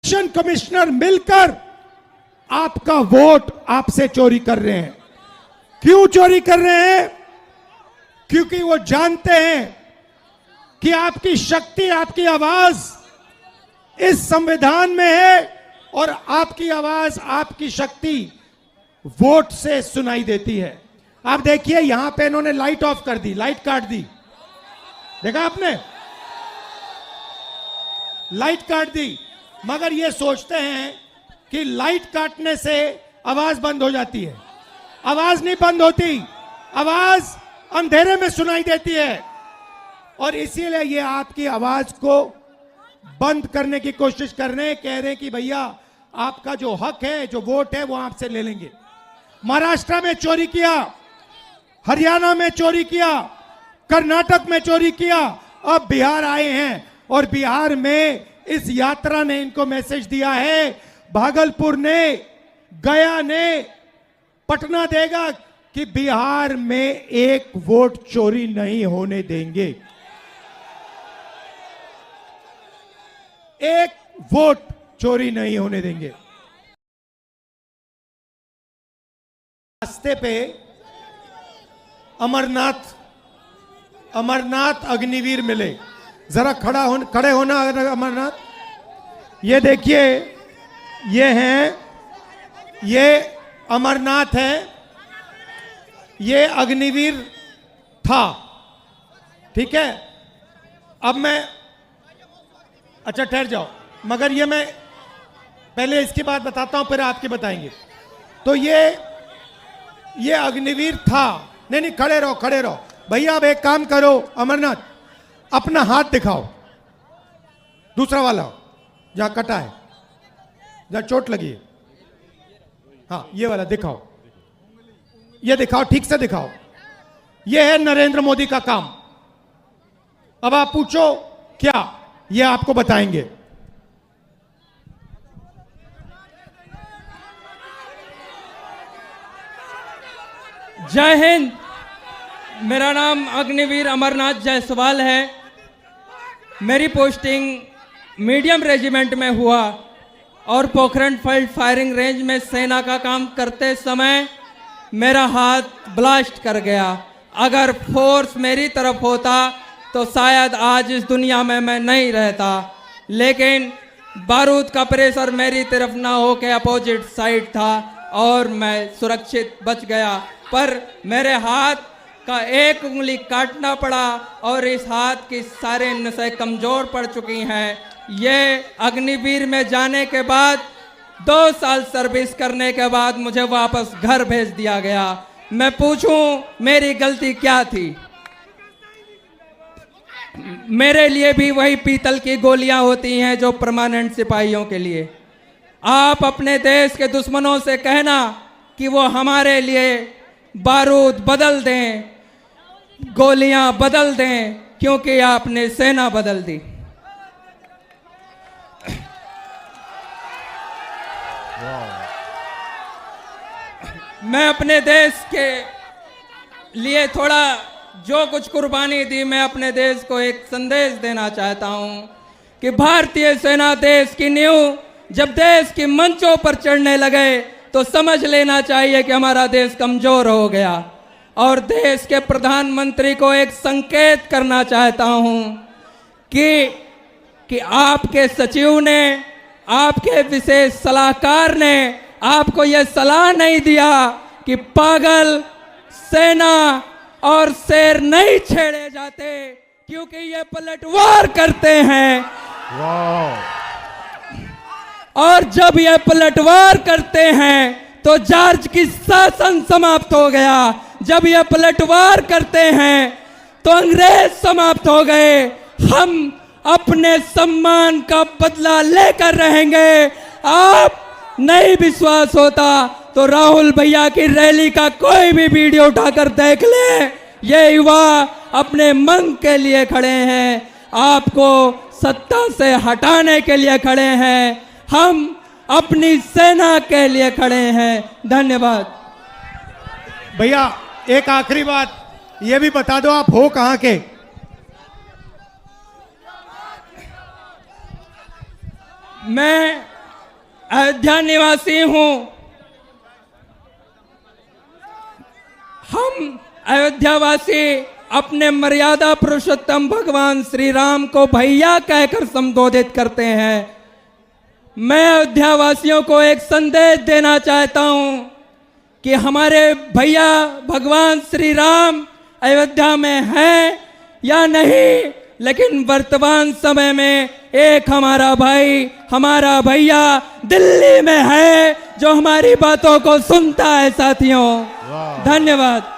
Election commissioner मिलकर आपका vote आपसे चोरी कर रहे हैं। क्यों चोरी कर रहे हैं? क्योंकि वो जानते हैं कि आपकी शक्ति, आपकी आवाज इस संविधान में है और आपकी आवाज, आपकी शक्ति वोट से सुनाई देती है। आप देखिए यहां पे इन्होंने लाइट ऑफ कर दी, लाइट काट दी, देखा आपने? लाइट काट दी, मगर ये सोचते हैं कि लाइट काटने से आवाज बंद हो जाती है। आवाज नहीं बंद होती, आवाज अंधेरे में सुनाई देती है और इसीलिए ये आपकी आवाज को बंद करने की कोशिश कर रहे हैं। कह रहे हैं कि भैया आपका जो हक है, जो वोट है, वो आपसे ले लेंगे। महाराष्ट्र में चोरी किया, हरियाणा में चोरी किया, कर्नाटक में चोरी किया, अब बिहार आए हैं और बिहार में इस यात्रा ने इनको मैसेज दिया है, भागलपुर ने, गया ने, पटना देगा कि बिहार में एक वोट चोरी नहीं होने देंगे। एक वोट चोरी नहीं होने देंगे। रास्ते पे अमरनाथ अग्निवीर मिले। जरा खड़े होना अमरनाथ। ये देखिए, ये अमरनाथ है, ये अग्निवीर था, ठीक है। अब मैं, अच्छा ठहर जाओ, मगर ये मैं पहले इसकी बात बताता हूं, फिर आपके बताएंगे। तो ये अग्निवीर था। नहीं, खड़े रहो भैया। अब एक काम करो अमरनाथ, अपना हाथ दिखाओ, दूसरा वाला जहां कटा है, जहां चोट लगी है। हाँ, ये वाला दिखाओ, ये दिखाओ, ठीक से दिखाओ। ये है नरेंद्र मोदी का काम। अब आप पूछो क्या, ये आपको बताएंगे। जय हिंद। मेरा नाम अग्निवीर अमरनाथ जायसवाल है। मेरी पोस्टिंग मीडियम रेजिमेंट में हुआ और पोखरण फील्ड फायरिंग रेंज में सेना का काम करते समय मेरा हाथ ब्लास्ट कर गया। अगर फोर्स मेरी तरफ होता तो शायद आज इस दुनिया में मैं नहीं रहता, लेकिन बारूद का प्रेशर मेरी तरफ ना हो के अपोजिट साइड था और मैं सुरक्षित बच गया। पर मेरे हाथ का एक उंगली काटना पड़ा और इस हाथ की सारे नसें कमजोर पड़ चुकी हैं। ये अग्निवीर में जाने के बाद 2 साल सर्विस करने के बाद मुझे वापस घर भेज दिया गया। मैं पूछूं मेरी गलती क्या थी? मेरे लिए भी वही पीतल की गोलियां होती हैं जो परमानेंट सिपाहियों के लिए। आप अपने देश के दुश्मनों से कहना कि वो हमारे लिए बारूद बदल दें, गोलियां बदल दें, क्योंकि आपने सेना बदल दी। मैं अपने देश के लिए थोड़ा जो कुछ कुर्बानी दी, मैं अपने देश को एक संदेश देना चाहता हूं कि भारतीय सेना देश की नींव जब देश की मंचों पर चढ़ने लगे तो समझ लेना चाहिए कि हमारा देश कमजोर हो गया। और देश के प्रधानमंत्री को एक संकेत करना चाहता हूं कि आपके सचिव ने, आपके विशेष सलाहकार ने आपको यह सलाह नहीं दिया कि पागल, सेना और शेर नहीं छेड़े जाते, क्योंकि ये पलटवार करते हैं। और जब ये पलटवार करते हैं तो जॉर्ज की शासन समाप्त हो गया। जब ये पलटवार करते हैं तो अंग्रेज समाप्त हो गए। हम अपने सम्मान का बदला लेकर रहेंगे। आप नहीं विश्वास होता तो राहुल भैया की रैली का कोई भी वीडियो उठाकर देख ले। ये युवा अपने मन के लिए खड़े हैं, आपको सत्ता से हटाने के लिए खड़े हैं। हम अपनी सेना के लिए खड़े हैं। धन्यवाद। भैया एक आखिरी बात ये भी बता दो, आप हो कहां के? मैं अयोध्या निवासी हूं। हम अयोध्यावासी अपने मर्यादा पुरुषोत्तम भगवान श्री राम को भैया कहकर संबोधित करते हैं। मैं अयोध्यावासियों को एक संदेश देना चाहता हूं कि हमारे भैया भगवान श्री राम अयोध्या में हैं या नहीं, लेकिन वर्तमान समय में एक हमारा भाई, हमारा भैया दिल्ली में है जो हमारी बातों को सुनता है। साथियों, धन्यवाद।